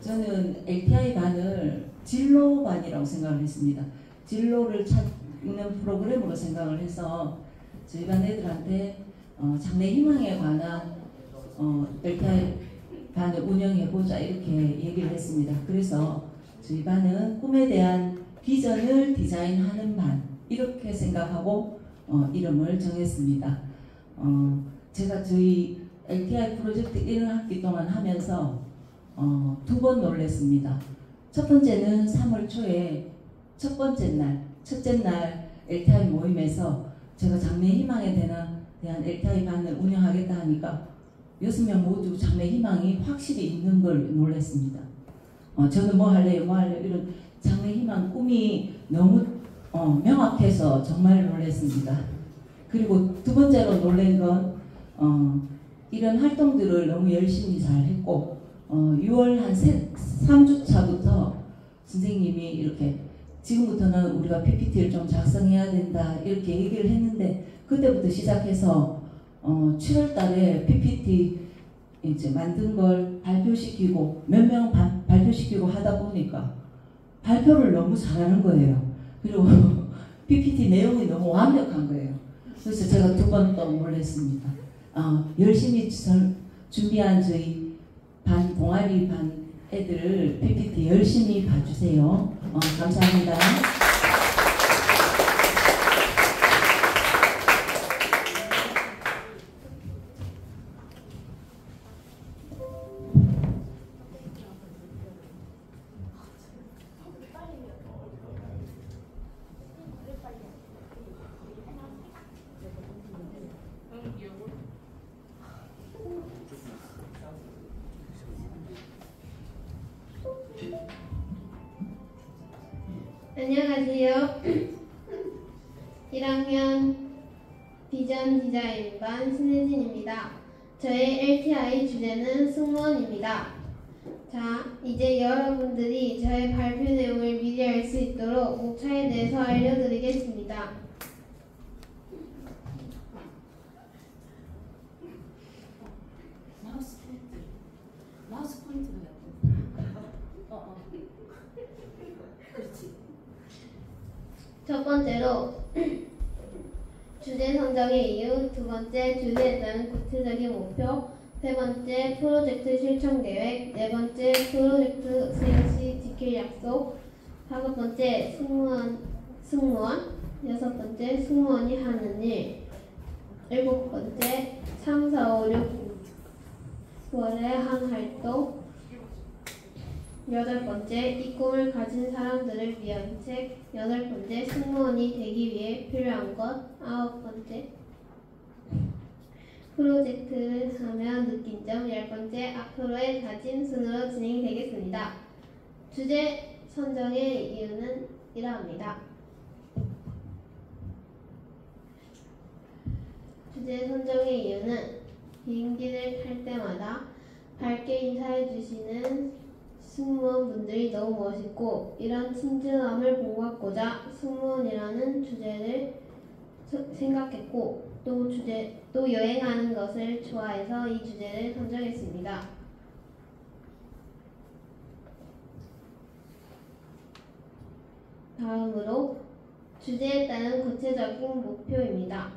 저는 LTI반을 진로반이라고 생각을 했습니다. 진로를 찾는 프로그램으로 생각을 해서 저희 반 애들한테 장래 희망에 관한 LTI반을 운영해보자 이렇게 얘기를 했습니다. 그래서 저희 반은 꿈에 대한 비전을 디자인하는 반 이렇게 생각하고 이름을 정했습니다. 제가 저희 LTI 프로젝트 1학기 동안 하면서 2번 놀랐습니다. 첫 번째는 3월 초에 첫째 날 LTI 모임에서 제가 장래 희망에 대한 LTI 반을 운영하겠다 하니까 6명 모두 장래 희망이 확실히 있는 걸 놀랐습니다. 저는 뭐 할래요 이런 장래 희망 꿈이 너무 명확해서 정말 놀랐습니다. 그리고 두 번째로 놀란 건 이런 활동들을 너무 열심히 잘 했고 6월 한 3주차부터 선생님이 이렇게 지금부터는 우리가 PPT를 좀 작성해야 된다 이렇게 얘기를 했는데 그때부터 시작해서 7월 달에 PPT 이제 만든 걸 발표시키고 몇 명 발표시키고 하다 보니까 발표를 너무 잘하는 거예요. 그리고 PPT 내용이 너무 완벽한 거예요. 그래서 제가 2번 또 놀랐습니다. 열심히 준비한 저희 반 동아리 반 애들을 PPT 열심히 봐주세요. 감사합니다. 안녕하세요. 1학년 비전 디자인반 신혜진입니다. 저의 LTI 주제는 승무원입니다. 자, 이제 여러분들이 저의 발표 내용을 미리 알 수 있도록 목차에 대해서 알려드리겠습니다. 마우스 포인트가 그렇지. 첫 번째로 주제 선정의 이유, 두 번째 주제에 따른 구체적인 목표, 세 번째 프로젝트 실천 계획, 네 번째 프로젝트 수행 시 지킬 약속, 다섯 번째 승무원, 여섯 번째 승무원이 하는 일, 일곱 번째 3, 4, 5, 6, 9월에 한 활동, 여덟 번째 이 꿈을 가진 사람들을 위한 책, 여덟 번째 승무원이 되기 위해 필요한 것, 아홉 번째 프로젝트를 하며 느낀 점, 열 번째 앞으로의 다짐 순으로 진행되겠습니다. 주제 선정의 이유는 이러합니다. 주제 선정의 이유는 비행기를 탈 때마다 밝게 인사해 주시는 승무원분들이 너무 멋있고 이런 친절함을 본받고자 승무원이라는 주제를 생각했고 또 여행하는 것을 좋아해서 이 주제를 선정했습니다. 다음으로 주제에 따른 구체적인 목표입니다.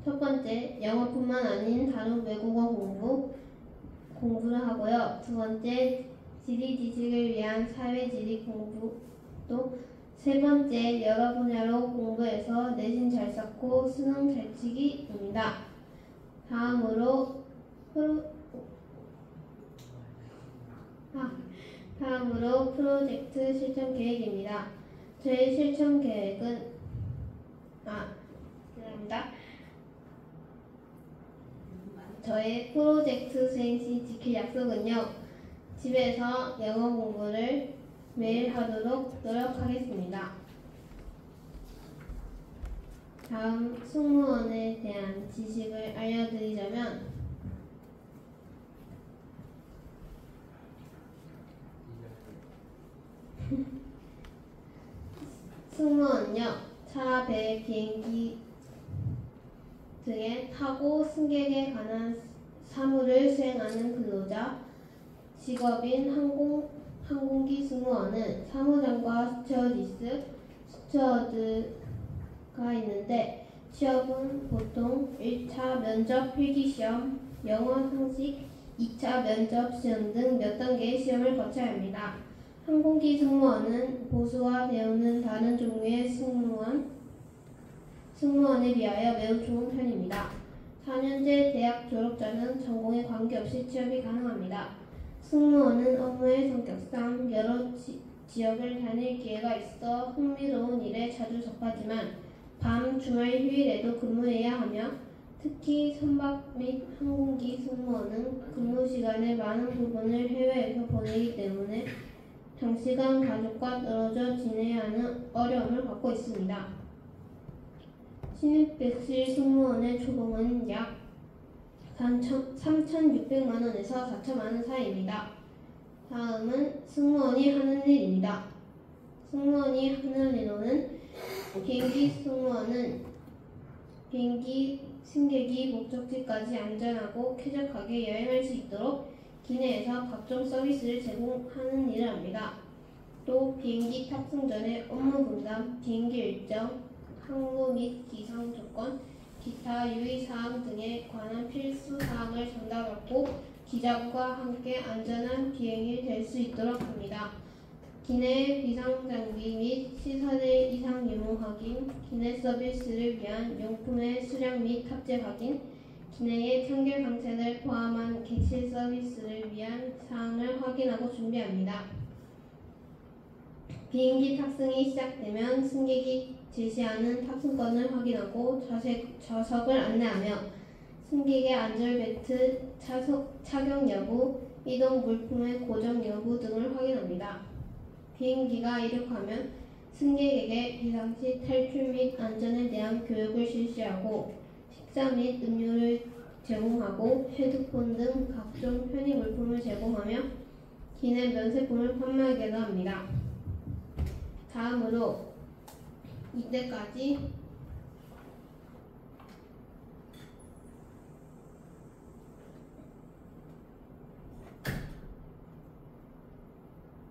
첫 번째, 영어뿐만 아닌 다른 외국어 공부를 하고요. 두 번째, 지리 지식을 위한 사회지리 공부, 또 세 번째, 여러 분야로 공부해서 내신 잘 쌓고 수능 잘 치기입니다. 다음으로 프로젝트 실천 계획입니다. 저의 실천 계획은 저의 프로젝트 수행 시 지킬 약속은요. 집에서 영어 공부를 매일 하도록 노력하겠습니다. 다음 승무원에 대한 지식을 알려드리자면 승무원은요. 차, 배, 비행기 등의 타고 승객에 관한 사무를 수행하는 근로자, 직업인 항공기 승무원은 사무장과 스튜어드가 있는데 시험은 보통 1차 면접 필기시험, 영어 상식, 2차 면접 시험 등 몇 단계의 시험을 거쳐야 합니다. 항공기 승무원은 보수와 배우는 다른 종류의 승무원에 비하여 매우 좋은 편입니다. 4년제 대학 졸업자는 전공에 관계없이 취업이 가능합니다. 승무원은 업무의 성격상 여러 지역을 다닐 기회가 있어 흥미로운 일에 자주 접하지만 밤, 주말, 휴일에도 근무해야 하며 특히 선박 및 항공기 승무원은 근무 시간의 많은 부분을 해외에서 보내기 때문에 장시간 가족과 떨어져 지내야 하는 어려움을 겪고 있습니다. 신입 백실 승무원의 초봉은 약 3,600만 원에서 4천만 원 사이입니다. 다음은 승무원이 하는 일입니다. 승무원이 하는 일로는 비행기 승무원은 비행기 승객이 목적지까지 안전하고 쾌적하게 여행할 수 있도록 기내에서 각종 서비스를 제공하는 일을 합니다. 또 비행기 탑승 전에 업무 분담, 비행기 일정, 항로 및 기상 조건, 기타 유의사항 등에 관한 필수 사항을 전달받고 기장과 함께 안전한 비행이 될 수 있도록 합니다. 기내 비상장비 및 시설의 이상 유무 확인, 기내 서비스를 위한 용품의 수량 및 탑재 확인, 기내의 청결 상태를 포함한 객실 서비스를 위한 사항을 확인하고 준비합니다. 비행기 탑승이 시작되면 승객이 제시하는 탑승권을 확인하고 좌석을 안내하며 승객의 안전벨트 착용 여부, 이동 물품의 고정 여부 등을 확인합니다. 비행기가 이륙하면 승객에게 비상시 탈출 및 안전에 대한 교육을 실시하고 식사 및 음료를 제공하고 헤드폰 등 각종 편의 물품을 제공하며 기내 면세품을 판매하기도 합니다. 다음으로 이때까지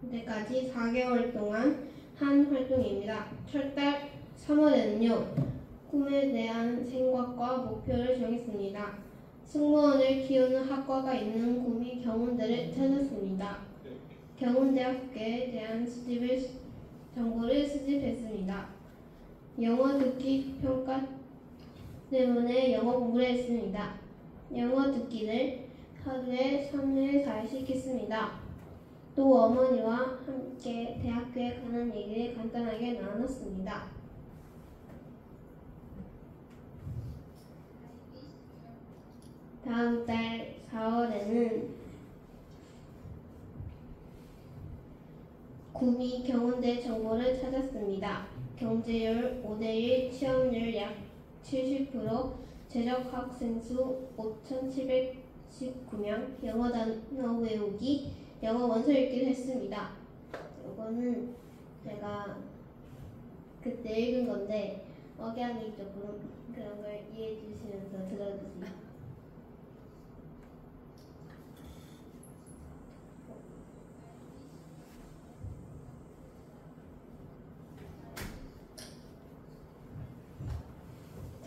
이때까지 4개월 동안 한 활동입니다. 첫달 3월에는요. 꿈에 대한 생각과 목표를 정했습니다. 승무원을 키우는 학과가 있는 구미 경운대를 찾았습니다. 경운대학교에 대한 정보를 수집했습니다. 영어 듣기 평가 때문에 영어 공부를 했습니다. 영어 듣기를 하루에 3회 4씩 했습니다. 또 어머니와 함께 대학교에 가는 얘기를 간단하게 나눴습니다. 다음 달 4월에는 구미 경운대 정보를 찾았습니다. 경제율 5대1, 취업률 약 70%, 재적 학생 수 5,719명, 영어 단어 외우기, 영어 원서 읽기를 했습니다. 이거는 제가 그때 읽은 건데 억양이 조금 그런 걸 이해해 주시면서 들어주세요.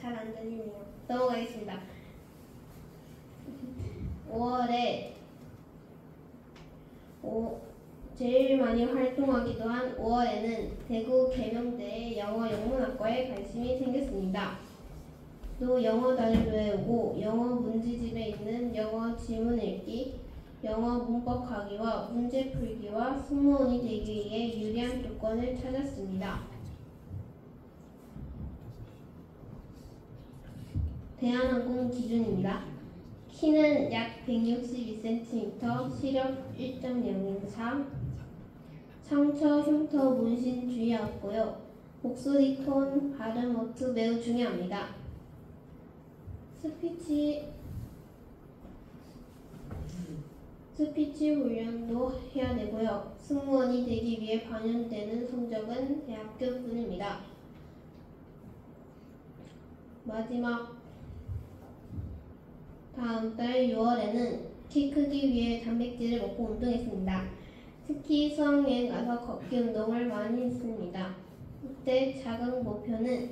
잘 안 들리네요. 넘어가겠습니다. 5월에 제일 많이 활동하기도 한 5월에는 대구 계명대의 영어 영문학과에 관심이 생겼습니다. 또 영어 단어를 외우고 영어 문제집에 있는 영어 지문 읽기, 영어 문법 강의와 문제 풀기와 승무원이 되기 위해 유리한 조건을 찾았습니다. 대한항공 기준입니다. 키는 약 162cm, 시력 1.004, 상처, 흉터, 문신 주의하고요. 목소리 톤, 발음, 어투 매우 중요합니다. 스피치 훈련도 해야 되고요. 승무원이 되기 위해 반영되는 성적은 대학교뿐입니다. 마지막 다음 달 6월에는 키 크기 위해 단백질을 먹고 운동했습니다. 특히 수학여행 가서 걷기 운동을 많이 했습니다. 이때 작은 목표는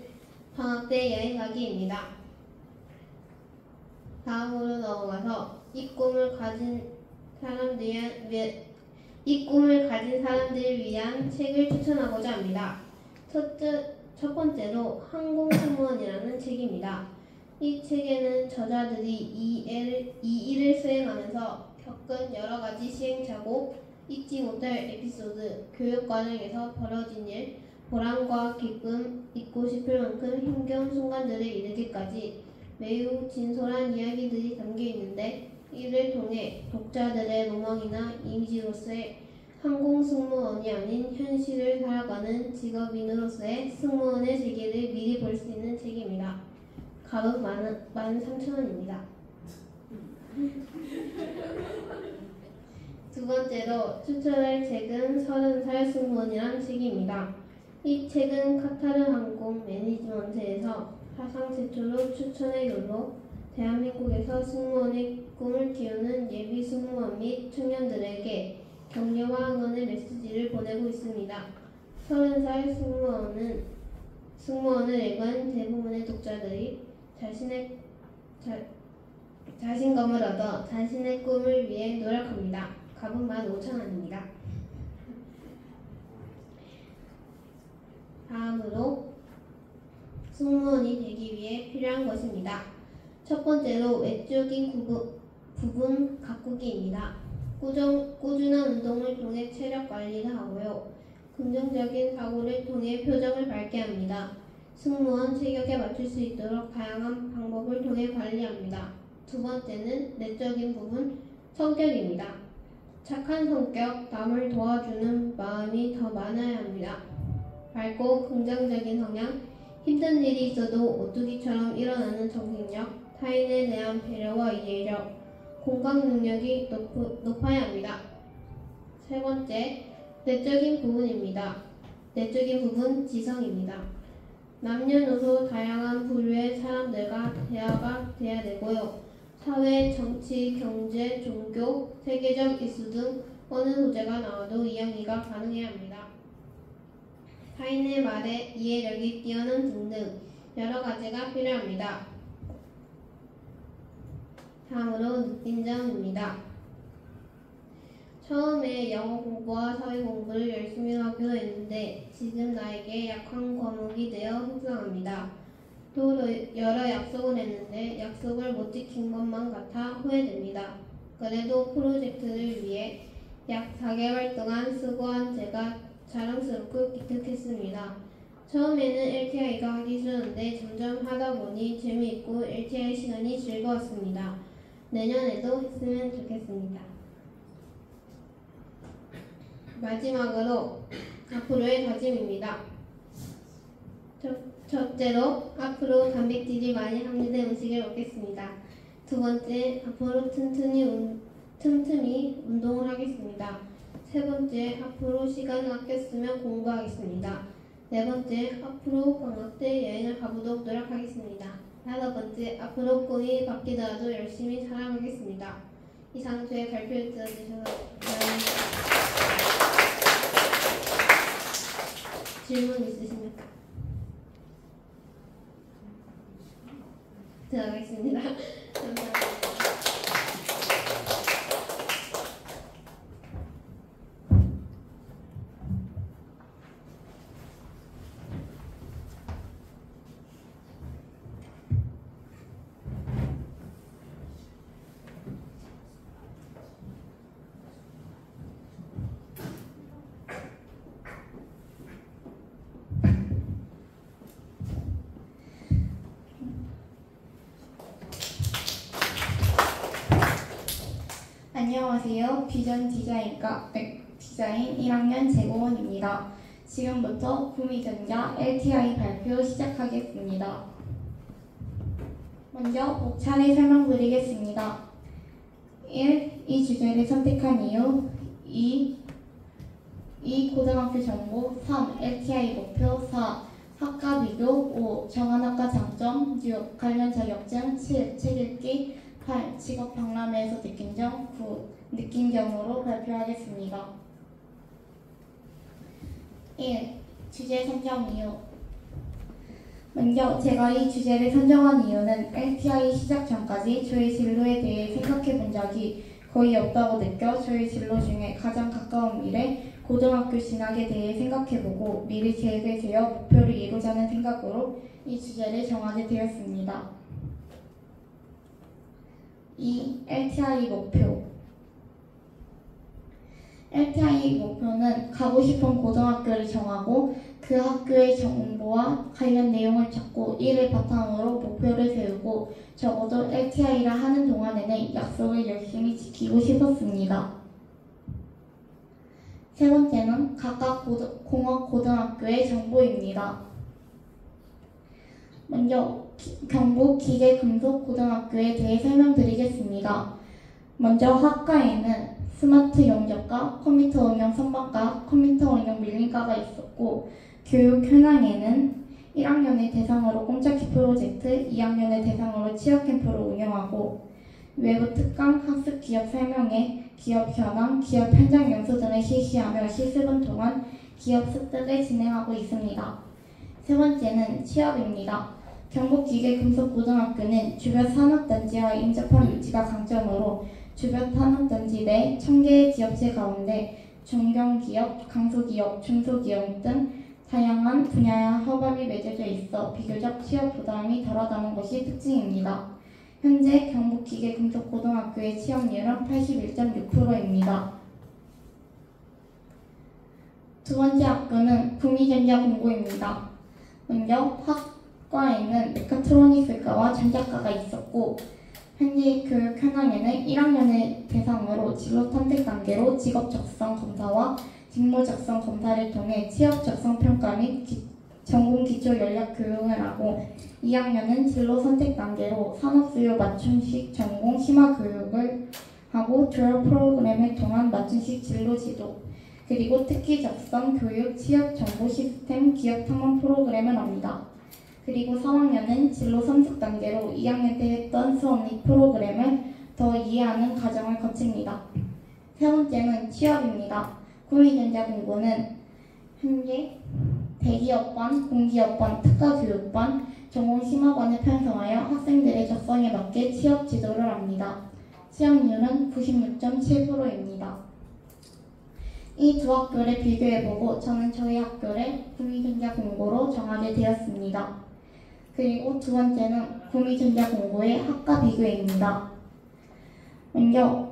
방학 때 여행 가기입니다. 다음으로 넘어가서 이 꿈을 가진 사람들을 위한 책을 추천하고자 합니다. 첫 번째로 항공승무원이라는 책입니다. 이 책에는 저자들이 이 일을 수행하면서 겪은 여러 가지 시행착오, 잊지 못할 에피소드, 교육 과정에서 벌어진 일, 보람과 기쁨, 잊고 싶을 만큼 힘겨운 순간들을 이르기까지 매우 진솔한 이야기들이 담겨 있는데 이를 통해 독자들의 로망이나 이미지로서의 항공승무원이 아닌 현실을 살아가는 직업인으로서의 승무원의 세계를 미리 볼 수 있는 책입니다. 가격 13,000원입니다. 두 번째로 추천할 책은 30살 승무원이란 책입니다. 이 책은 카타르 항공 매니지먼트에서 사상 최초로 추천의 글로 대한민국에서 승무원의 꿈을 키우는 예비 승무원 및 청년들에게 격려와 응원의 메시지를 보내고 있습니다. 30살 승무원을 읽은 대부분의 독자들이 자신감을 얻어 자신의 꿈을 위해 노력합니다. 값은 15,000원입니다. 다음으로 승무원이 되기 위해 필요한 것입니다. 첫 번째로 외적인 부분 가꾸기입니다. 꾸준한 운동을 통해 체력 관리를 하고요. 긍정적인 사고를 통해 표정을 밝게 합니다. 승무원 체격에 맞출 수 있도록 다양한 방법을 통해 관리합니다. 두 번째는 내적인 부분, 성격입니다. 착한 성격, 남을 도와주는 마음이 더 많아야 합니다. 밝고 긍정적인 성향, 힘든 일이 있어도 오뚜기처럼 일어나는 정신력, 타인에 대한 배려와 이해력, 공감 능력이 높아야 합니다. 세 번째, 내적인 부분입니다. 내적인 부분, 지성입니다. 남녀노소 다양한 부류의 사람들과 대화가 돼야 되고요. 사회, 정치, 경제, 종교, 세계적 이슈 등 어느 소재가 나와도 이해가 가능해야 합니다. 타인의 말에 이해력이 뛰어난 등등 여러 가지가 필요합니다. 다음으로 느낀 점입니다. 처음에 영어 공부와 사회 공부를 열심히 하기로 했는데 지금 나에게 약한 과목이 되어 속상합니다. 또 여러 약속을 했는데 약속을 못 지킨 것만 같아 후회됩니다. 그래도 프로젝트를 위해 약 4개월 동안 수고한 제가 자랑스럽고 기특했습니다. 처음에는 LTI가 하기 싫었는데 점점 하다 보니 재미있고 LTI 시간이 즐거웠습니다. 내년에도 했으면 좋겠습니다. 마지막으로 앞으로의 다짐입니다. 첫째로 앞으로 단백질이 많이 함유된 음식을 먹겠습니다. 두 번째, 앞으로 틈틈이 운동을 하겠습니다. 세 번째, 앞으로 시간을 아껴 쓰며 공부하겠습니다. 네 번째, 앞으로 방학 때 여행을 가보도록 노력하겠습니다. 다섯 번째, 앞으로 꿈이 바뀌더라도 열심히 살아가겠습니다. 이상 저의 발표를 들어주셔서 감사합니다. 질문 있으십니까? 들어가겠습니다. 감사합니다. 안녕하세요. 비전 디자인과 디자인 1학년 재고원입니다. 지금부터 구미전자 LTI 발표 시작하겠습니다. 먼저 5차례 설명드리겠습니다. 1. 이 주제를 선택한 이유 2. 고등학교 정보 3. LTI 목표 4. 학과 비교 5. 정한학과 장점 6. 관련 자격증 7. 책 읽기 8. 직업 박람회에서 느낀 점 9. 느낀 점으로 발표하겠습니다. 1. 주제 선정 이유. 먼저 제가 이 주제를 선정한 이유는 LTI 시작 전까지 저희 진로에 대해 생각해 본 적이 거의 없다고 느껴 저희 진로 중에 가장 가까운 미래 고등학교 진학에 대해 생각해보고 미래 계획을 세워 목표를 이루자는 생각으로 이 주제를 정하게 되었습니다. 2. LTI 목표. LTI 목표는 가고 싶은 고등학교를 정하고 그 학교의 정보와 관련 내용을 찾고 이를 바탕으로 목표를 세우고 적어도 LTI를 하는 동안에는 약속을 열심히 지키고 싶었습니다. 세 번째는 각각 공업 고등학교의 정보입니다. 먼저 경북 기계금속고등학교에 대해 설명드리겠습니다. 먼저 학과에는 스마트 용접과 컴퓨터 응용 선박과 컴퓨터 응용 밀림과가 있었고 교육 현황에는 1학년을 대상으로 공짜키 프로젝트, 2학년을 대상으로 취업 캠프를 운영하고 외부 특강, 학습 기업 설명회, 기업 현황, 기업 현장 연수 등을 실시하며 실습을 통한 기업 습득을 진행하고 있습니다. 세 번째는 취업입니다. 경북기계금속고등학교는 주변 산업단지와 인접한 위치가 강점으로 주변 산업단지 내 1000개의 기업체 가운데 중견기업, 강소기업, 중소기업 등 다양한 분야의 협업이 맺어져 있어 비교적 취업 부담이 덜하다는 것이 특징입니다. 현재 경북기계금속고등학교의 취업률은 81.6%입니다. 두 번째 학교는 구미전자공고입니다. 먼저 학과에는 메카트로닉스과와 전자과가 있었고 현재 교육 현황에는 1학년을 대상으로 진로 선택 단계로 직업 적성 검사와 직무 적성 검사를 통해 취업 적성 평가 및 전공 기초 연락 교육을 하고 2학년은 진로 선택 단계로 산업 수요 맞춤식 전공 심화 교육을 하고 졸업 프로그램을 통한 맞춤식 진로 지도 그리고 특기 적성 교육 취업 정보 시스템 기업 탐험 프로그램을 합니다. 그리고 3학년은 진로 선택 단계로 2학년 때 했던 수업 및 프로그램을 더 이해하는 과정을 거칩니다. 세 번째는 취업입니다. 구미전자공고는 현재 대기업반, 공기업반, 특가교육반, 전공심화반을 편성하여 학생들의 적성에 맞게 취업 지도를 합니다. 취업률은 96.7%입니다. 이 두 학교를 비교해보고 저는 저희 학교를 구미전자공고로 정하게 되었습니다. 그리고 두 번째는 구미전자공고의 학과 비교입니다. 먼저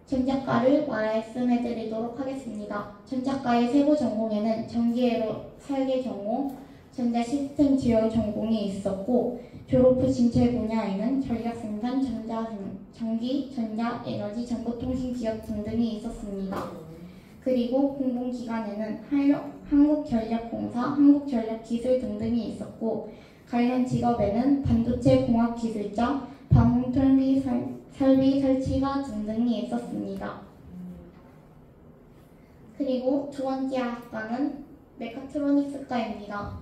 전자과를 말씀해드리도록 하겠습니다. 전자과의 세부 전공에는 전기회로 설계 전공, 전자시스템 지역 전공이 있었고 졸업 후 진출 분야에는 전력생산, 전기, 전자, 에너지, 정보통신 기업 등등이 있었습니다. 그리고 공공기관에는 한국전력공사, 한국전력기술 등등이 있었고 관련 직업에는 반도체 공학기술자, 방통비 설비 설치가 등등이 있었습니다. 그리고 두 번째 학과는 메카트로닉스과입니다.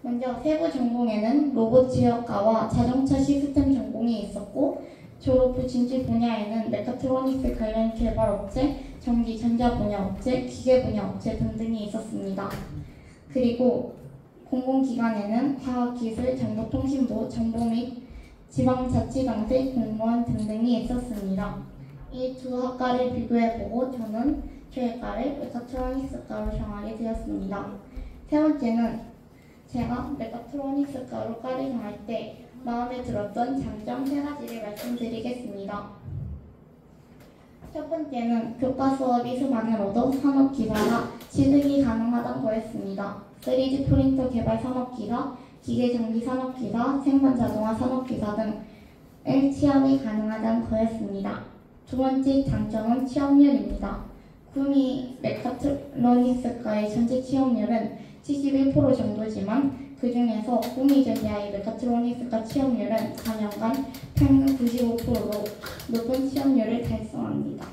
먼저 세부 전공에는 로봇 지역과와 자동차 시스템 전공이 있었고 졸업 후 진출 분야에는 메카트로닉스 관련 개발 업체, 전기 전자 분야 업체, 기계 분야 업체 등등이 있었습니다. 그리고 공공기관에는 과학기술, 정보통신부, 정보 및 지방자치단체 공무원 등등이 있었습니다. 이 두 학과를 비교해보고 저는 저희 과를 메카트로닉스과로 정하게 되었습니다. 세 번째는 제가 메카트로닉스과로 과를 정할 때 마음에 들었던 장점 3가지를 말씀드리겠습니다. 첫 번째는 교과 수업이 수만으로도 산업기사가 취득이 가능하다는 거였습니다. 3D 프린터 개발 산업기사, 기계정비 산업기사, 생산자동화 산업기사 등을 취업이 가능하다는 거였습니다. 두 번째 장점은 취업률입니다. 구미 메카트로닉스과의 전체 취업률은 71% 정도지만 그 중에서 구미전자의 메카트로닉스과 취업률은 4년간 평균 95%로 높은 취업률을 달성합니다.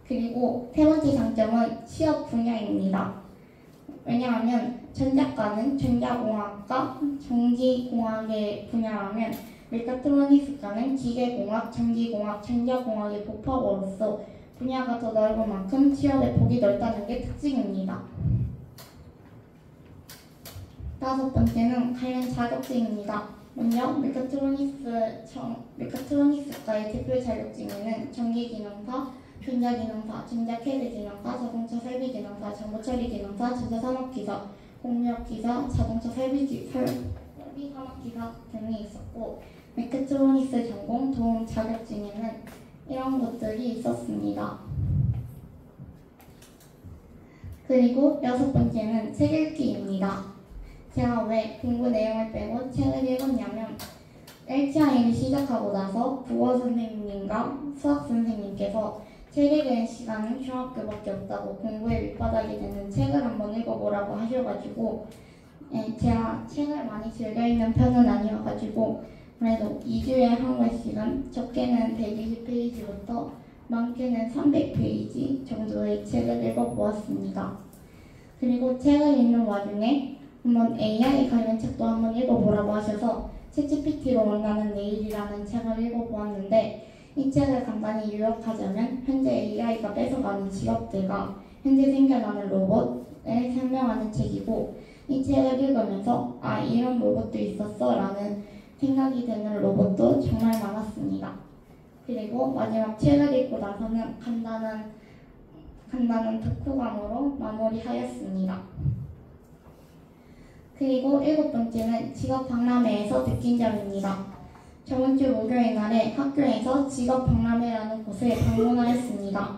그리고 세 번째 장점은 취업 분야입니다. 왜냐하면 전자과는 전자공학과 전기공학의 분야라면 메카트로닉스과는 기계공학, 전기공학, 전자공학의 복합어로서 분야가 더 넓은 만큼 취업의 폭이 넓다는 게 특징입니다. 다섯 번째는 관련 자격증입니다. 먼저 메카트로닉스과의 대표 자격증에는 전기기능사, 전자기능사, 전자캐드 기능사, 자동차 설비기능사, 정보처리기능사, 전자산업기사, 공무업기사, 자동차 설비산업기사 등이 있었고, 메카트로닉스 전공 도움 자격증에는 이런 것들이 있었습니다. 그리고 여섯 번째는 책 읽기입니다. 제가 왜 공부 내용을 빼고 책을 읽었냐면 LTI를 시작하고 나서 국어 선생님과 수학 선생님께서 책 읽는 시간은 중학교밖에 없다고 공부에 밑바닥이 되는 책을 한번 읽어보라고 하셔가지고 제가 책을 많이 즐겨 읽는 편은 아니어가지고 그래도 2주에 한 권씩은 적게는 120페이지부터 많게는 300페이지 정도의 책을 읽어보았습니다. 그리고 책을 읽는 와중에 한번 AI 관련 책도 한번 읽어보라고 하셔서 챗GPT로 만나는 내일이라는 책을 읽어보았는데 이 책을 간단히 요약하자면 현재 AI가 뺏어가는 직업들과 현재 생겨나는 로봇을 설명하는 책이고 이 책을 읽으면서 아 이런 로봇도 있었어 라는 생각이 드는 로봇도 정말 많았습니다. 그리고 마지막 책을 읽고 나서는 간단한 독후감으로 마무리하였습니다. 그리고 일곱 번째는 직업 박람회에서 느낀 점입니다. 저번 주 목요일 날에 학교에서 직업 박람회라는 곳을 방문하였습니다.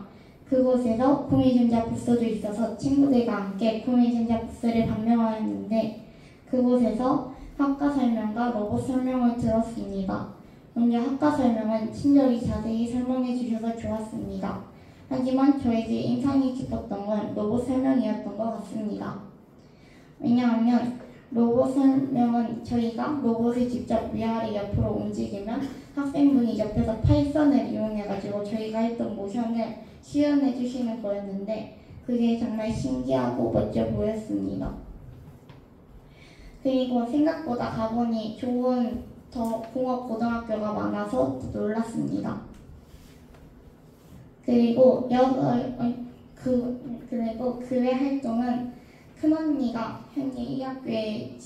그곳에서 구미전자 부스도 있어서 친구들과 함께 구미전자 부스를 방문하였는데 그곳에서 학과 설명과 로봇 설명을 들었습니다. 먼저 학과 설명은 친절히 자세히 설명해 주셔서 좋았습니다. 하지만 저에게 인상이 깊었던 건 로봇 설명이었던 것 같습니다. 왜냐하면 로봇 설명은 저희가 로봇을 직접 위아래 옆으로 움직이면 학생분이 옆에서 파이썬을 이용해가지고 저희가 했던 모션을 시연해 주시는 거였는데 그게 정말 신기하고 멋져 보였습니다. 그리고 생각보다 가보니 좋은 더 공업고등학교가 많아서 놀랐습니다. 그리고 그외 활동은 큰언니가 현재 이 학교에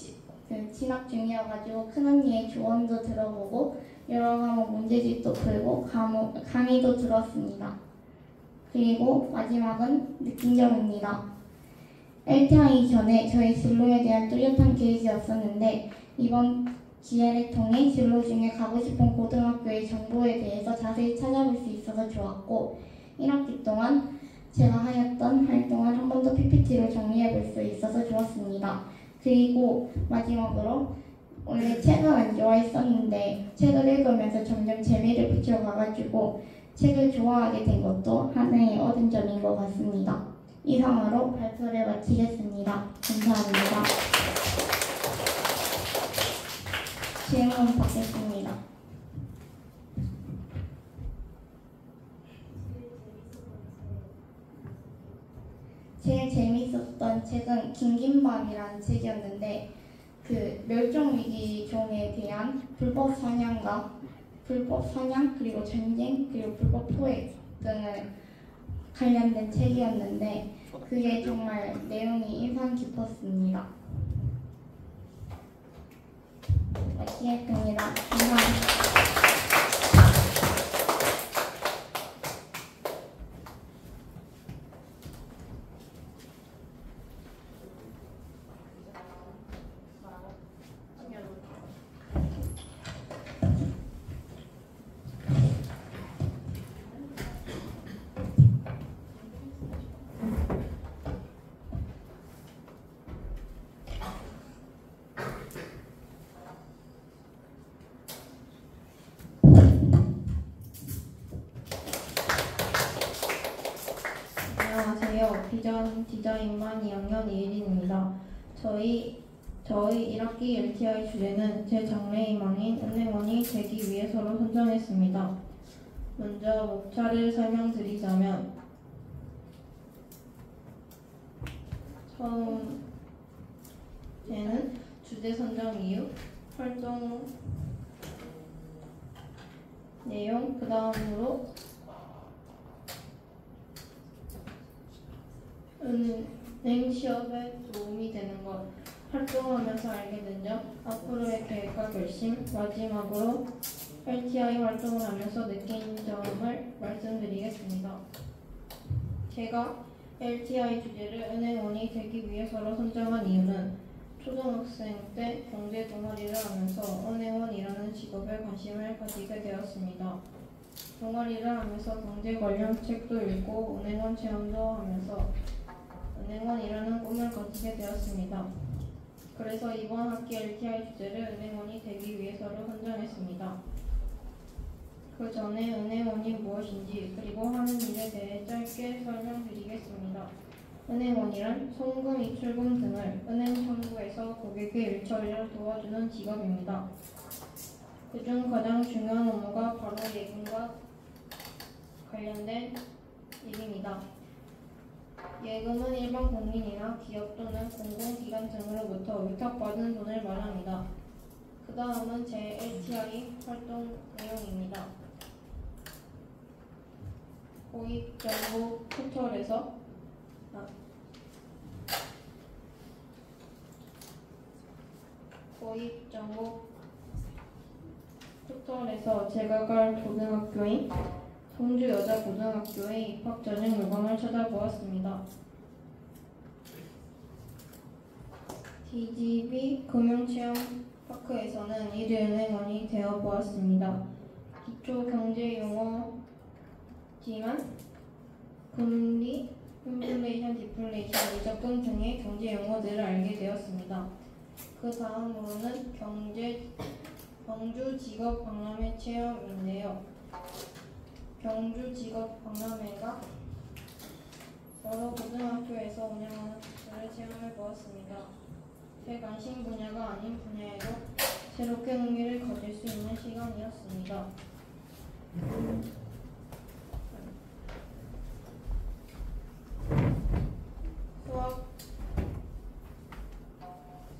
진학 중이어가지고 큰언니의 조언도 들어보고 여러 과목 문제집도 풀고 강의도 들었습니다. 그리고 마지막은 느낀 점입니다. LTI 전에 저희 진로에 대한 뚜렷한 계획이 없었는데 이번 기회를 통해 진로 중에 가고 싶은 고등학교의 정보에 대해서 자세히 찾아볼 수 있어서 좋았고 1학기 동안 제가 하였던 활동을 한 번 더 PPT로 정리해 볼 수 있어서 좋았습니다. 그리고 마지막으로 원래 책을 안 좋아했었는데 책을 읽으면서 점점 재미를 붙여가가지고 책을 좋아하게 된 것도 하나의 얻은 점인 것 같습니다. 이상으로 발표를 마치겠습니다. 감사합니다. 질문 받겠습니다. 제일 재밌었던 책은 긴긴밤이라는 책이었는데 그 멸종위기 종에 대한 불법 사냥 그리고 전쟁 그리고 불법 포획 등을 관련된 책이었는데 그게 정말 내용이 인상 깊었습니다. 마치겠습니다. 감사합니다. 안녕하세요. 비전 디자인반 2학년 이혜린입니다. 저희 1학기 LTI 주제는 제 장래 희망인 은행원이 되기 위해서로 선정했습니다. 먼저 목차를 설명드리자면 처음에는 주제 선정 이유, 활동 내용, 그 다음으로 은행 취업에 도움이 되는 것, 활동하면서 알게 된 점, 앞으로의 계획과 결심, 마지막으로 LTI 활동을 하면서 느낀 점을 말씀드리겠습니다. 제가 LTI 주제를 은행원이 되기 위해서로 선정한 이유는 초등학생 때 경제 동아리를 하면서 은행원이라는 직업에 관심을 가지게 되었습니다. 동아리를 하면서 경제 관련 책도 읽고 은행원 체험도 하면서 은행원이라는 꿈을 가지게 되었습니다. 그래서 이번 학기 LTI 주제를 은행원이 되기 위해서로 선정했습니다. 그 전에 은행원이 무엇인지 그리고 하는 일에 대해 짧게 설명드리겠습니다. 은행원이란 송금, 입출금 등을 은행 창구에서 고객의 일처리를 도와주는 직업입니다. 그중 가장 중요한 업무가 바로 예금과 관련된 일입니다. 예금은 일반 국민이나 기업 또는 공공기관 등으로부터 위탁받은 돈을 말합니다. 그 다음은 제 LTI 활동 내용입니다. 고익정보 포털에서 제가 갈 고등학교인 성주여자고등학교의 입학 전형 요강을 찾아보았습니다. DGB 금융체험파크에서는 일은행원이 되어보았습니다. 기초 경제 용어지만 금리, 인플레이션, 디플레이션, 미적금 등의 경제 용어들을 알게 되었습니다. 그 다음으로는 경주 직업 박람회 체험인데요. 경주 직업 박람회가 여러 고등학교에서 운영하는 것을 체험해 보았습니다. 제 관심 분야가 아닌 분야에도 새롭게 흥미를 가질 수 있는 시간이었습니다. 수학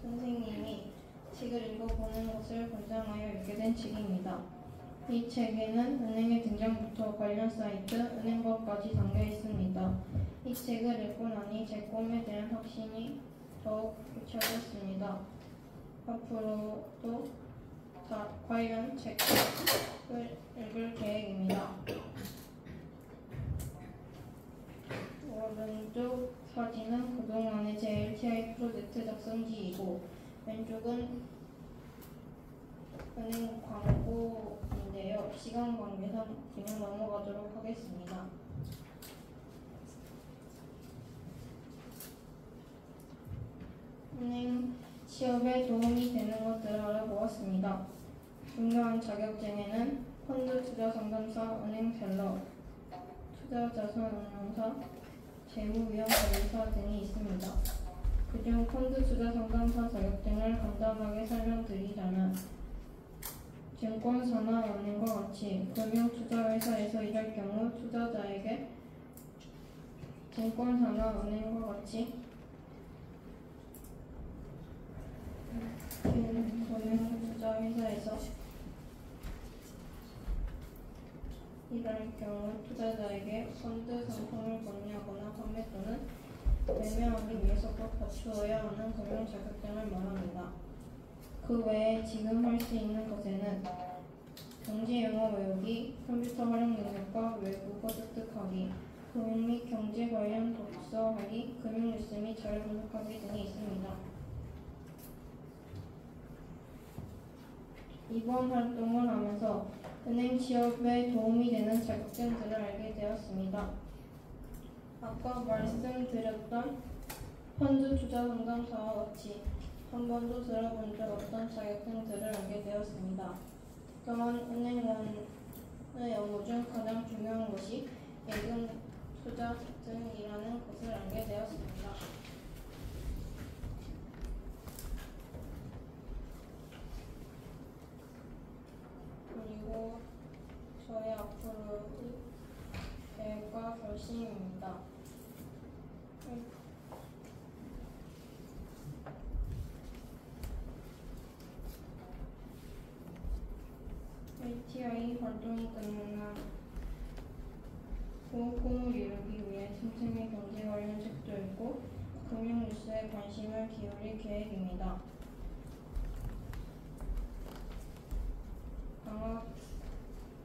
선생님이 책을 읽어보는 것을 권장하여 읽게 된 책입니다. 이 책에는 은행의 등장부터 관련 사이트, 은행법까지 담겨 있습니다. 이 책을 읽고 나니 제 꿈에 대한 확신이 더욱 굳혀졌습니다. 앞으로도 관련 책을 읽을 계획입니다. 오른쪽 사진은 그동안의 제 LTI 프로젝트 작성지이고 왼쪽은 은행 광고인데요. 시간 관계상 그냥 넘어가도록 하겠습니다. 은행 취업에 도움이 되는 것들을 알아보았습니다. 중요한 자격증에는 펀드 투자 상담사, 은행 텔러, 투자자산 운용사, 재무위험 관리사 등이 있습니다. 그중 펀드 투자 상담사 자격증을 간단하게 설명드리자면 증권사나 은행과 같이 금융투자회사에서 일할 경우 투자자에게 증권사나 은행과 같이 금융투자회사에서 일할 경우 투자자에게 펀드 상품을 건의하거나 판매 또는 매매하기 위해서 꼭 갖추어야 하는 금융 자격증을 말합니다. 그 외에 지금 할 수 있는 것에는 경제 용어 외우기, 컴퓨터 활용 능력과 외국어 습득하기, 금융 및 경제 관련 독서하기, 금융 뉴스 및 자료 분석하기 등이 있습니다. 이번 활동을 하면서 은행 취업에 도움이 되는 자격증들을 알게 되었습니다. 아까 말씀드렸던 펀드 투자 상담사와 같이 한 번도 들어본 적 없던 자격증들을 알게 되었습니다. 또한 은행원의 업무 중 가장 중요한 것이 예금 투자 등이라는 것을 알게 되었습니다. 그리고 저의 앞으로의 계획과 결심입니다. LTI 활동이 끝나고 꿈을 이루기 위해 틈틈이 경제 관련 책도 읽고 금융 뉴스에 관심을 기울일 계획입니다. 방학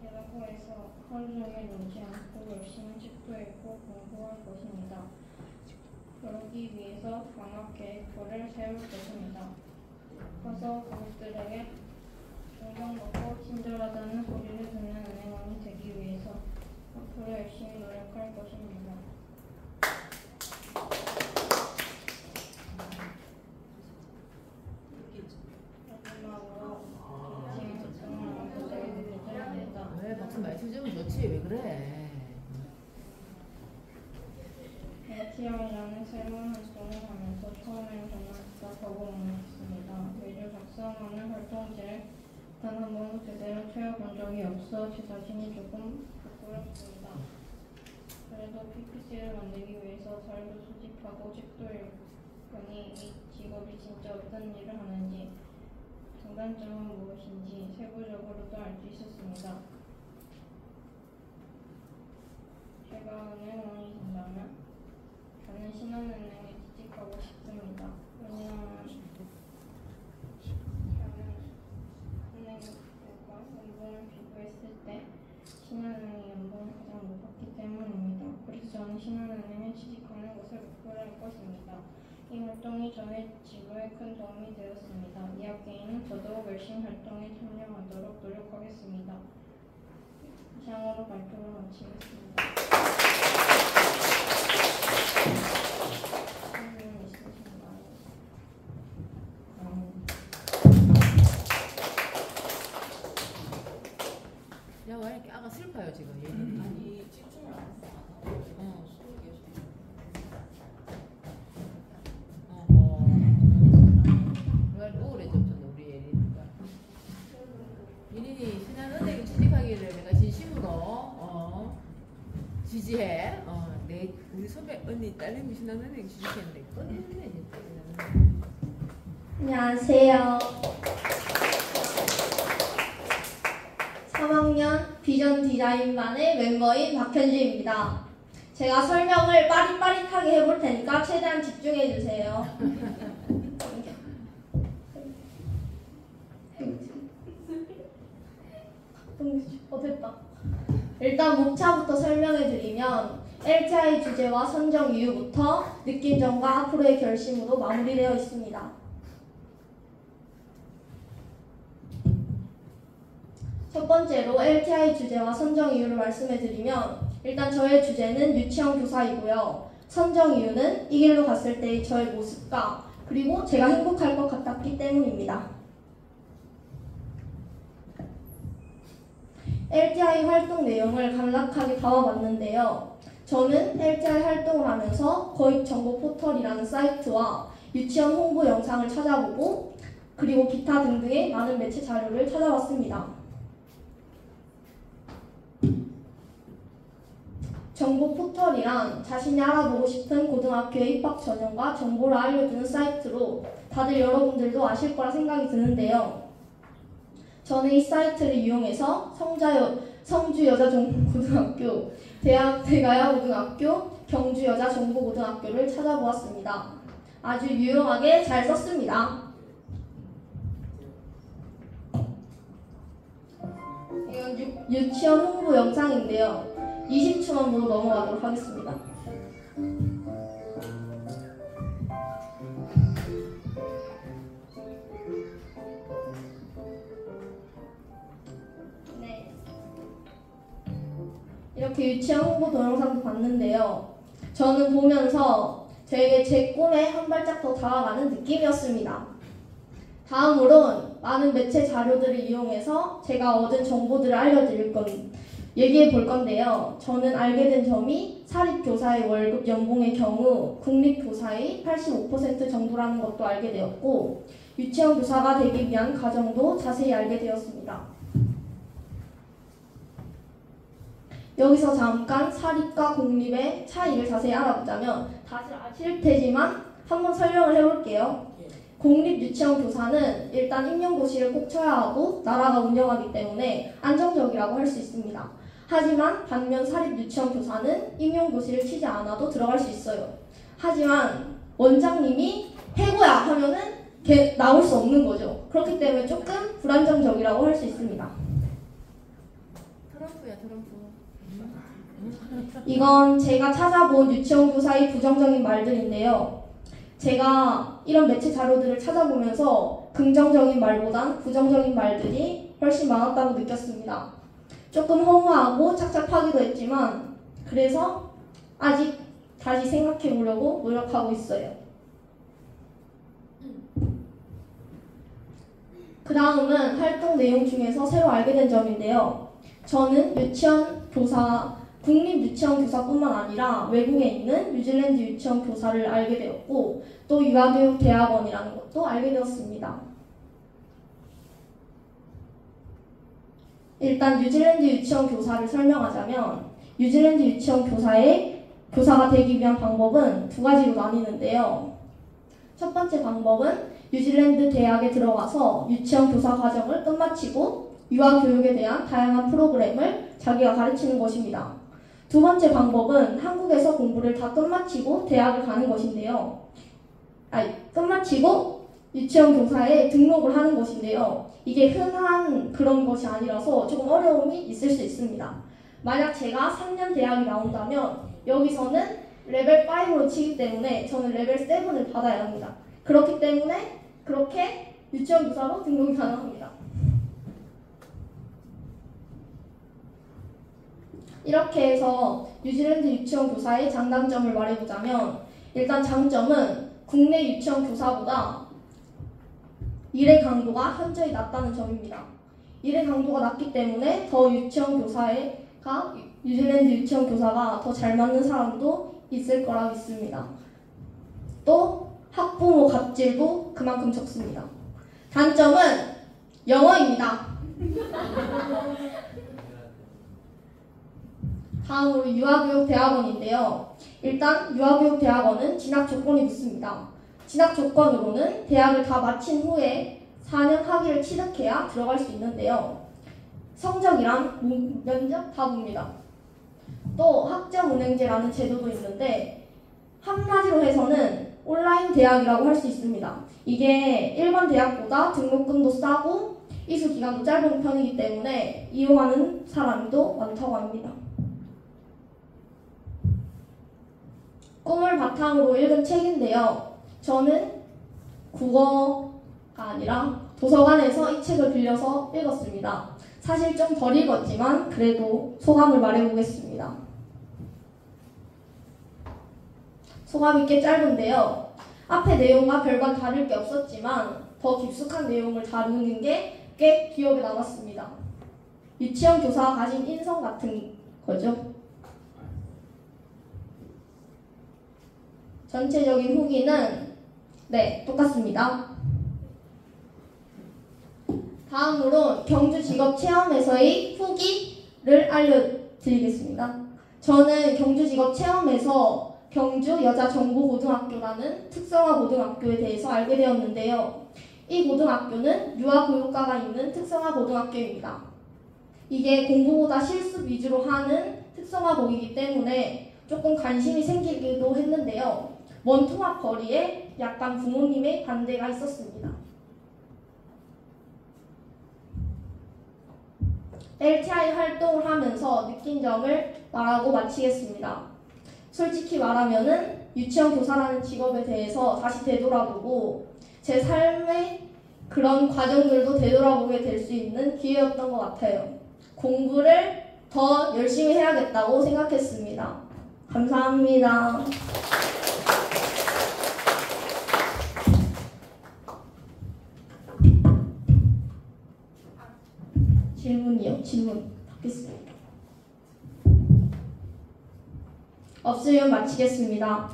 예고에서 하루 종일 놀지 않고 열심히 책도 읽고 공부할 것입니다. 그러기 위해서 방학 계획표를 세울 것입니다. 커서 가족들에게 존경받고 친절하다는 소리를 듣는 은행원이 되기 위해서 앞으로 열심히 노력할 것입니다. 마지막으로 지금 작성을 하면서 드릴 예정입니다. 왜 박수 많이 쳐주면 좋지? 왜 그래? ATR이라는 새로운 활동을 하면서 처음엔 정말 답답하고 막막했습니다. 매주 작성하는 활동지를 단 한 번도 제대로 채워본 적이 없어 제 자신이 조금 부끄럽습니다. 그래도 PPC를 만들기 위해서 자료도 수집하고 책도 읽으니 이 직업이 진짜 어떤 일을 하는지 장단점은 무엇인지 세부적으로도 알 수 있었습니다. 제가 은행원이 된다면 저는 신한은행에 취직하고 싶습니다. 왜냐하면 저는 은행과 연봉을 비교했을 때 신한은행 연봉을 가장 높았기 때문입니다. 그래서 저는 신한은행에 취직하는 것을 목표로 할 것입니다. 이 활동이 저의 진로에 큰 도움이 되었습니다. 이 학기에는 더더욱 열심히 활동에 참여하도록 노력하겠습니다. 이상으로 발표를 마치겠습니다. 질문 있으신가요? 야, 왜 이렇게 아가 슬퍼요 지금? 얘는. 아니 집중을 안 했어. 왜 우울해졌잖아 우리 예린이가. 예린이 신한은행에 취직하기를 내가 진심으로 지지해. 내 우리 선배 언니 딸내미 신한은행에 취직했는데 꺼내네 진짜. 안녕하세요. 3학년 비전 디자인반의 멤버인 박현주입니다. 제가 설명을 빠릿빠릿하게 해볼 테니까 최대한 집중해 주세요. 됐다. 일단 목차부터 설명해 드리면 LTI 주제와 선정 이유부터 느낌점과 앞으로의 결심으로 마무리되어 있습니다. 첫 번째로 LTI 주제와 선정 이유를 말씀해 드리면 일단 저의 주제는 유치원 교사이고요. 선정 이유는 이 길로 갔을 때의 저의 모습과 그리고 제가 행복할 것 같았기 때문입니다. LTI 활동 내용을 간략하게 담아봤는데요. 저는 LTI 활동을 하면서 거입정보포털이라는 사이트와 유치원 홍보 영상을 찾아보고 그리고 기타 등등의 많은 매체 자료를 찾아봤습니다. 정보포털이란 자신이 알아보고 싶은 고등학교의 입학 전형과 정보를 알려주는 사이트로 다들 여러분들도 아실 거라 생각이 드는데요. 저는 이 사이트를 이용해서 성주여자정보고등학교, 대가야고등학교, 경주여자정보고등학교를 찾아보았습니다. 아주 유용하게 잘 썼습니다. 이건 유치원 홍보 영상인데요. 20초만 보고 넘어가도록 하겠습니다. 네. 이렇게 유치원 홍보 동영상도 봤는데요. 저는 보면서 제 꿈에 한 발짝 더 다가가는 느낌이었습니다. 다음으론 많은 매체 자료들을 이용해서 제가 얻은 정보들을 얘기해 볼 건데요. 저는 알게 된 점이 사립교사의 월급 연봉의 경우 국립교사의 85% 정도라는 것도 알게 되었고 유치원 교사가 되기 위한 과정도 자세히 알게 되었습니다. 여기서 잠깐 사립과 공립의 차이를 자세히 알아보자면 다들 아실 테지만 한번 설명을 해볼게요. 공립 유치원 교사는 일단 임용고시를 꼭 쳐야 하고 나라가 운영하기 때문에 안정적이라고 할 수 있습니다. 하지만 반면 사립 유치원 교사는 임용고시를 치지 않아도 들어갈 수 있어요. 하지만 원장님이 해고야 하면은 나올 수 없는 거죠. 그렇기 때문에 조금 불안정적이라고 할 수 있습니다. 트럼프야 트럼프. 이건 제가 찾아본 유치원 교사의 부정적인 말들인데요. 제가 이런 매체 자료들을 찾아보면서 긍정적인 말보단 부정적인 말들이 훨씬 많았다고 느꼈습니다. 조금 허무하고 착잡하기도 했지만 그래서 아직 다시 생각해 보려고 노력하고 있어요. 그 다음은 활동 내용 중에서 새로 알게 된 점인데요. 저는 유치원 교사, 국립 유치원 교사뿐만 아니라 외국에 있는 뉴질랜드 유치원 교사를 알게 되었고 또 유아교육 대학원이라는 것도 알게 되었습니다. 일단 뉴질랜드 유치원 교사를 설명하자면 뉴질랜드 유치원 교사가 되기 위한 방법은 두 가지로 나뉘는데요. 첫 번째 방법은 뉴질랜드 대학에 들어가서 유치원 교사 과정을 끝마치고 유아교육에 대한 다양한 프로그램을 자기가 가르치는 것입니다. 두 번째 방법은 한국에서 공부를 다 끝마치고 대학을 가는 것인데요. 끝마치고 유치원 교사에 등록을 하는 것인데요. 이게 흔한 그런 것이 아니라서 조금 어려움이 있을 수 있습니다. 만약 제가 3년 대학이 나온다면 여기서는 레벨 5로 치기 때문에 저는 레벨 7을 받아야 합니다. 그렇기 때문에 그렇게 유치원 교사로 등록이 가능합니다. 이렇게 해서 뉴질랜드 유치원 교사의 장단점을 말해보자면 일단 장점은 국내 유치원 교사보다 일의 강도가 현저히 낮다는 점입니다. 일의 강도가 낮기 때문에 더 뉴질랜드 유치원 교사가 더 잘 맞는 사람도 있을 거라 믿습니다. 또 학부모 갑질도 그만큼 적습니다. 단점은 영어입니다. 다음으로 유아교육 대학원인데요. 일단 유아교육 대학원은 진학 조건이 붙습니다. 진학 조건으로는 대학을 다 마친 후에 4년 학위를 취득해야 들어갈 수 있는데요. 성적이랑 면접 다 봅니다. 또 학점은행제라는 제도도 있는데 한마디로 해서는 온라인 대학이라고 할 수 있습니다. 이게 일반 대학보다 등록금도 싸고 이수 기간도 짧은 편이기 때문에 이용하는 사람도 많다고 합니다. 꿈을 바탕으로 읽은 책인데요. 저는 국어가 아니라 도서관에서 이 책을 빌려서 읽었습니다. 사실 좀 덜 읽었지만 그래도 소감을 말해보겠습니다. 소감이 꽤 짧은데요. 앞에 내용과 별반 다를 게 없었지만 더 깊숙한 내용을 다루는 게 꽤 기억에 남았습니다. 유치원 교사가 가진 인성 같은 거죠. 전체적인 후기는 똑같습니다. 다음으로 경주 직업 체험에서의 후기를 알려드리겠습니다. 저는 경주 직업 체험에서 경주 여자정보고등학교라는 특성화 고등학교에 대해서 알게 되었는데요. 이 고등학교는 유아교육과가 있는 특성화 고등학교입니다. 이게 공부보다 실습 위주로 하는 특성화고이기 때문에 조금 관심이 생기기도 했는데요. 먼 통학 거리에 약간 부모님의 반대가 있었습니다. LTI 활동을 하면서 느낀 점을 말하고 마치겠습니다. 솔직히 말하면은 유치원 교사라는 직업에 대해서 다시 되돌아보고 제 삶의 그런 과정들도 되돌아보게 될 수 있는 기회였던 것 같아요. 공부를 더 열심히 해야겠다고 생각했습니다. 감사합니다. 질문이요? 질문 받겠습니다. 없으면 마치겠습니다.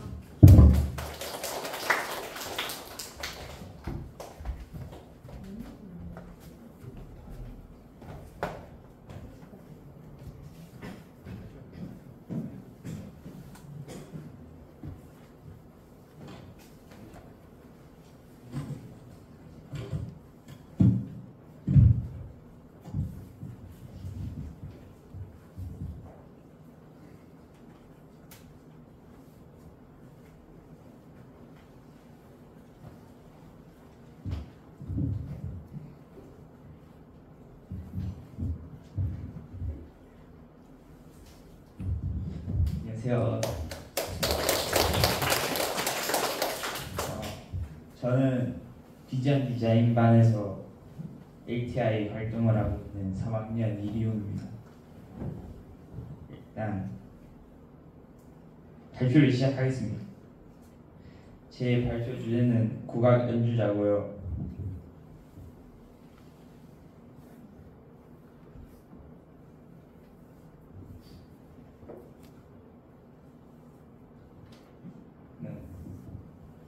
안녕하세요. 저는 비전 디자인반에서 LTI 활동을 하고 있는 3학년 이리용입니다. 일단 발표를 시작하겠습니다. 제 발표 주제는 국악 연주자고요.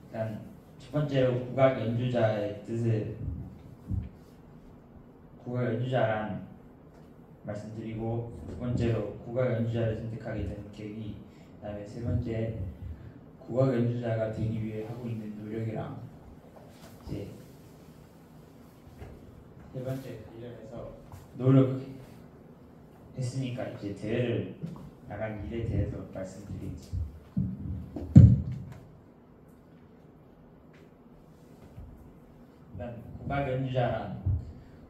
일단 첫 번째로 국악 연주자의 뜻을 국악 연주자란 말씀드리고, 두 번째로 국악 연주자를 선택하게 된 계기, 그다음에 세 번째 국악 연주자가 되기 위해 하고 있는 노력이랑 이제 세 번째 관련해서 노력했으니까 이제 대회를 나간 일에 대해서 말씀드리겠습니다. 일단 국악 연주자란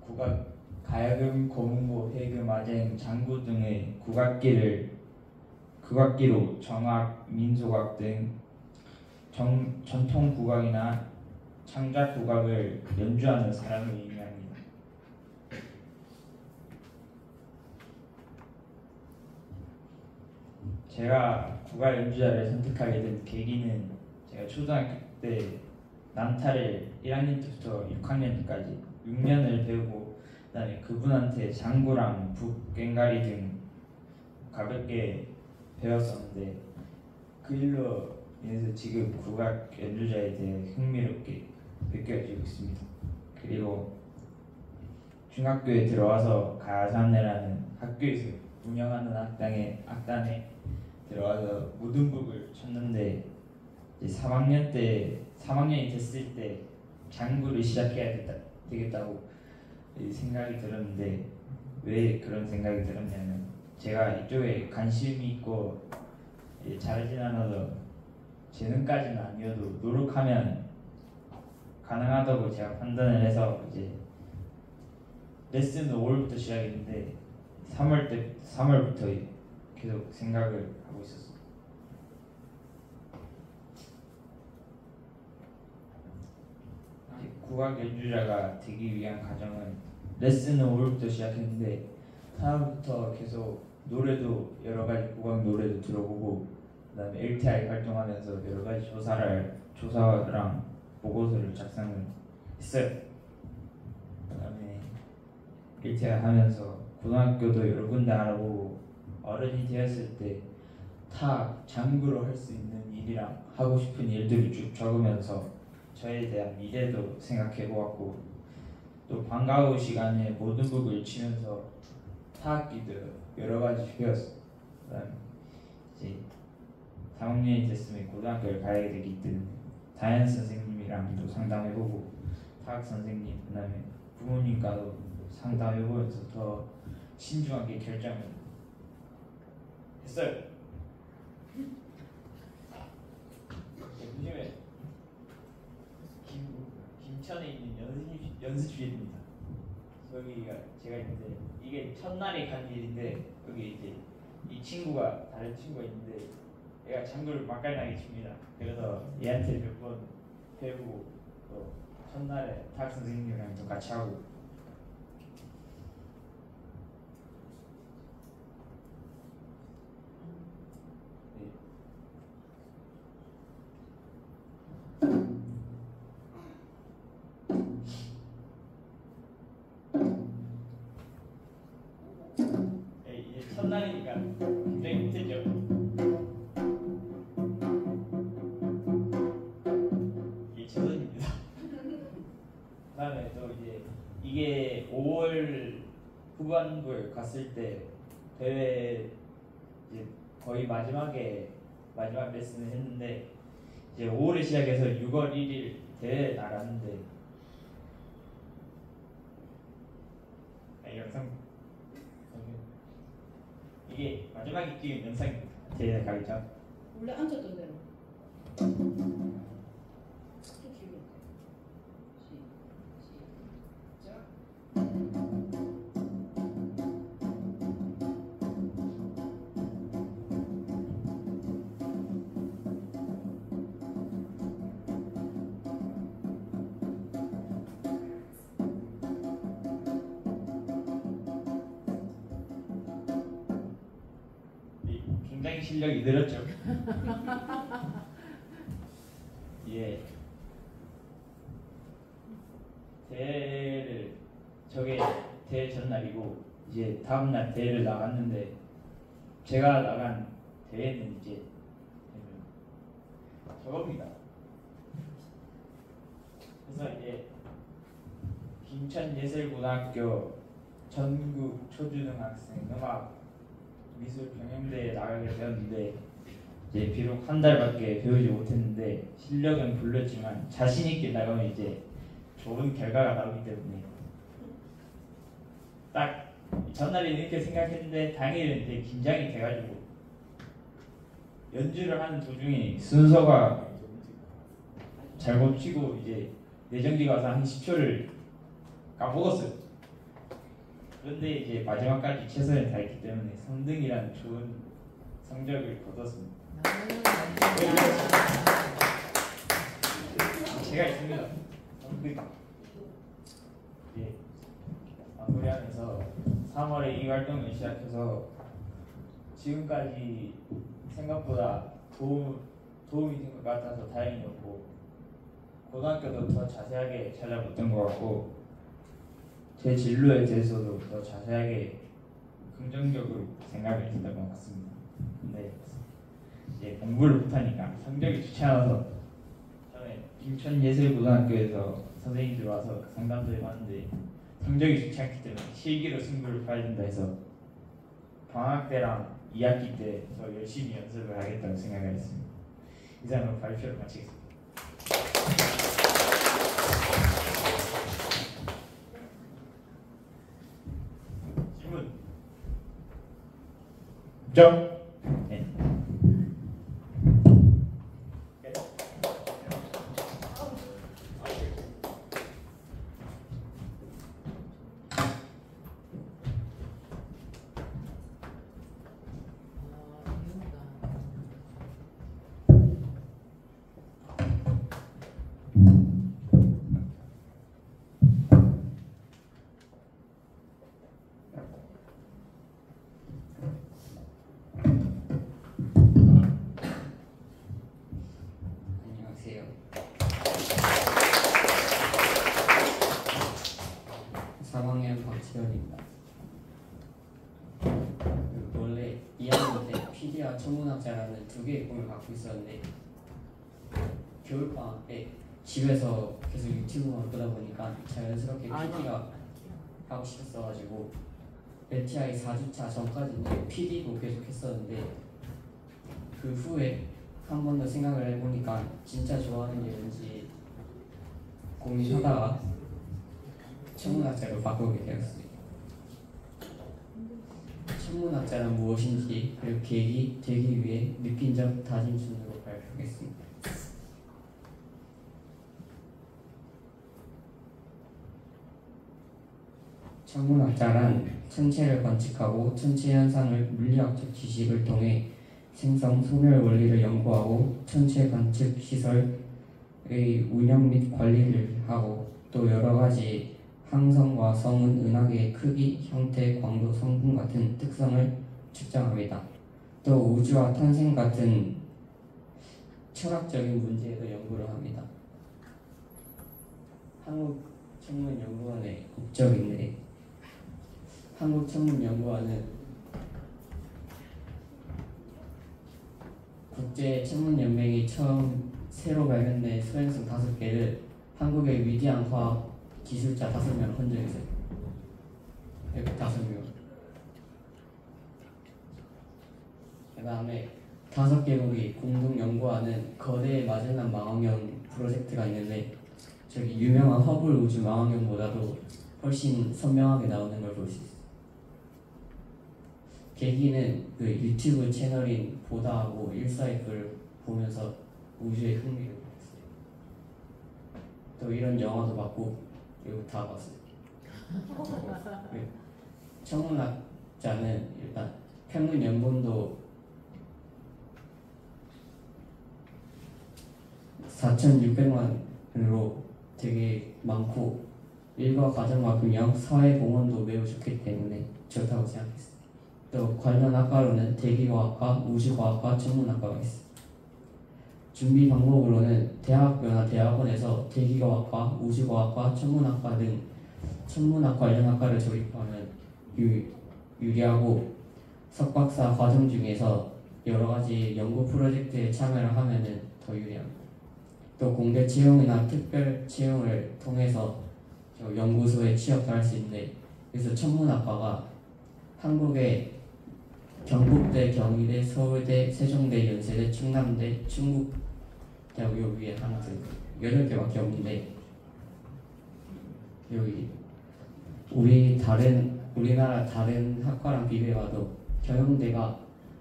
국악, 가야금, 고문고, 회금, 아쟁, 장구 등의 국악기로 정악, 민속악 등 전통 국악이나 창작 국악을 연주하는 사람을 의미합니다. 제가 국악 연주자를 선택하게 된 계기는 제가 초등학교 때 난타를 1학년 때부터 6학년 때까지 6년을 배우고, 그다음에 그분한테 장구랑 북, 꽹과리 등 가볍게 배웠었는데, 그 일로 인해서 지금 국악 연주자에 대해 흥미롭게 느껴지고 있습니다. 그리고 중학교에 들어와서 가야산내라는 학교에서 운영하는 악단에 들어와서 무등북을 쳤는데, 이제 3학년이 됐을 때 장구를 시작해야 되겠다고 생각이 들었는데, 왜 그런 생각이 들었냐면 제가 이쪽에 관심이 있고 잘하진 않아도 재능까지는 아니어도 노력하면 가능하다고 제가 판단을 해서 이제 레슨은 5월부터 시작했는데 3월부터 계속 생각을 하고 있었어요. 국악 연주자가 되기 위한 과정은 레슨은 5월부터 시작했는데 4월부터 계속 노래도 여러 가지 국악 노래도 들어보고, 그다음에 LTI 활동하면서 여러 가지 조사랑 보고서를 작성을 했어요. 그다음에 LTI 하면서 고등학교도 여러 군데 알아보고, 어른이 되었을 때 타 장구로 할 수 있는 일이랑 하고 싶은 일들을 쭉 적으면서 저에 대한 미래도 생각해 보았고, 또 방과 후 시간에 모든 곡을 치면서 타악기도 여러 가지 배웠어요. 그다음에 이제 3학년이 됐으면 고등학교를 가야 되기 때문에 다현 선생님이랑도 상담해보고, 타악 선생님, 그다음에 부모님과도 상담해보면서 더 신중하게 결정을 했어요. 요즘에 김천에 있는 연습실입니다. 여기가 제가 있는데, 이게 첫날에 간 일인데, 여기 이제 이 친구가, 다른 친구가 있는데 얘가 장구를 맛깔나게 칩니다. 그래서 얘한테 몇 번 배우고, 또 첫날에 타악 선생님이랑 또 같이 하고. 이제 첫날이니까 굉장히 힘들죠. 이게 최선입니다. 그다음에 또 이제 이게 5월 후반부에 갔을 때 대회 이제 거의 마지막 레슨을 했는데, 이제 5월에 시작해서 6월 1일 대회에 나갔는데, 영상 이게 마지막에 찍은 영상입니다. 대회 가기 전. 원래 앉았던 대로. 시작. 굉장히 실력이 늘었죠. 예. 대회를 저게 대회 전날이고 이제 다음날 대회를 나갔는데 제가 나간 대회는 이제 저겁니다. 그래서 이제 김천예술고등학교 전국 초중학생 음악 미술 경연대회에 나가게 되었는데 이제 비록 한 달밖에 배우지 못했는데 실력은 불렸지만 자신 있게 나가면 이제 좋은 결과가 나오기 때문에 딱 전날에는 이렇게 생각했는데 당일은 이제 긴장이 돼가지고 연주를 하는 도중에 순서가 잘못 치고 이제 내정지 가서 한 10초를 까먹었어요. 그런데 이제 마지막까지 최선을 다했기 때문에 3등이라는 좋은 성적을 거뒀습니다. 제가 있습니다. 3등. 예. 마무리하면서 3월에 이 활동을 시작해서 지금까지 생각보다 도움이 된 것 같아서 다행이었고 고등학교도 더 자세하게 찾아봤던 것 같고 제 진로에 대해서도 더 자세하게 긍정적으로 생각을 했던 것 같습니다. 근데 이제 공부를 못하니까 성적이 좋지 않아서 전에 김천예술고등학교에서 선생님들 와서 상담도 해봤는데 성적이 좋지 않기 때문에 실기로 승부를 봐야 된다 해서 방학 때랑 2학기 때 더 열심히 연습을 하겠다고 생각을 했습니다. 이상으로 발표를 마치겠습니다. 질문. 점. 네. 안녕하세요. 3학년 박지현입니다. 원래 2학년 때 PD와 천문학자라는 두 개의 꿈을 갖고 있었는데 겨울방학 때 집에서 계속 유튜브만 보다 보니까 자연스럽게 PD가 하고 싶었어가지고 MBTI 4주차 전까지는 PD도 계속 했었는데 그 후에 한 번 더 생각을 해보니까 진짜 좋아하는 게 뭔지 고민하다가 천문학자로 바꾸게 되었습니다. 천문학자란 무엇인지 그리고 계기 되기 위해 느낀 점 다짐 순으로 발표하겠습니다. 천문학자란 천체를 관측하고 천체 현상을 물리학적 지식을 통해 생성 소멸 원리를 연구하고 천체 관측 시설의 운영 및 관리를 하고 또 여러 가지 항성과 성운, 은하계의 크기, 형태, 광도, 성분 같은 특성을 측정합니다. 또 우주와 탄생 같은 철학적인 문제에도 연구를 합니다. 한국천문연구원의 국적인데 한국천문연구원은 국제천문연맹이 처음 새로 발견된 소행성 5개를 한국의 위대한 과학 기술자 5명을 헌정했어요. 여기 5명. 그 다음에 5개국이 공동 연구하는 거대 마젤란 망원경 프로젝트가 있는데 저기 유명한 허블 우주 망원경보다도 훨씬 선명하게 나오는 걸 볼 수 있어요. 계기는 그 유튜브 채널인 보다하고 일사이프를 보면서 우주의 흥미를 받았어요. 또 이런 영화도 봤고 이거 다 봤어요. 천문학자는 일단 평균 연봉도 4,600만으로 되게 많고 일과 가정과 균형, 사회 공헌도 매우 좋기 때문에 좋다고 생각했습니다. 또 또 관련 학과로는 대기과학과, 우주과학과, 천문학과가 있습니다. 준비 방법으로는 대학교나 대학원에서 대기과학과, 우주과학과, 천문학과 등 천문학 관련 학과를 졸업하면 유리하고 석박사 과정 중에서 여러 가지 연구 프로젝트에 참여를 하면은 더 유리합니다. 또 공대 채용이나 특별 채용을 통해서 연구소에 취업도 할 수 있는데, 그래서 천문학과가 한국의 경북대, 경희대, 서울대, 세종대, 연세대, 충남대, 충북대하고 요 위에 하나 더 8개밖에 없는데, 여기 우리나라 다른 학과랑 비교해봐도 경영대가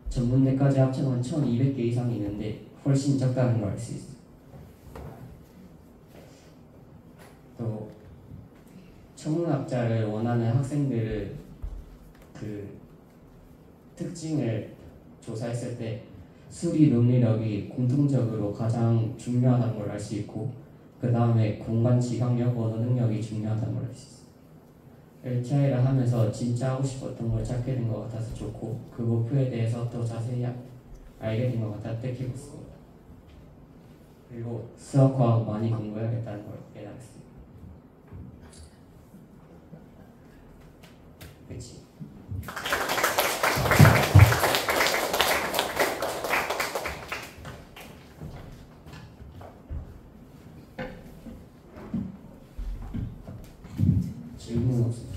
전문대까지 합쳐놓은 1200개 이상이 있는데 훨씬 적다는 걸 알 수 있어요. 또 천문학자를 원하는 학생들을 그 특징을 조사했을 때 수리 논리력이 공통적으로 가장 중요하다는 걸 알 수 있고, 그 다음에 공간 지각력, 언어 능력이 중요하다는 걸 알 수 있어요. LTI를 하면서 진짜 하고 싶었던 걸 찾게 된 것 같아서 좋고, 그 목표에 대해서 더 자세히 알게 된 것 같아 뜻깊었습니다. 그리고 수학과학 많이 공부해야겠다는 걸 깨달았습니다. 그치? 질문 없습니다.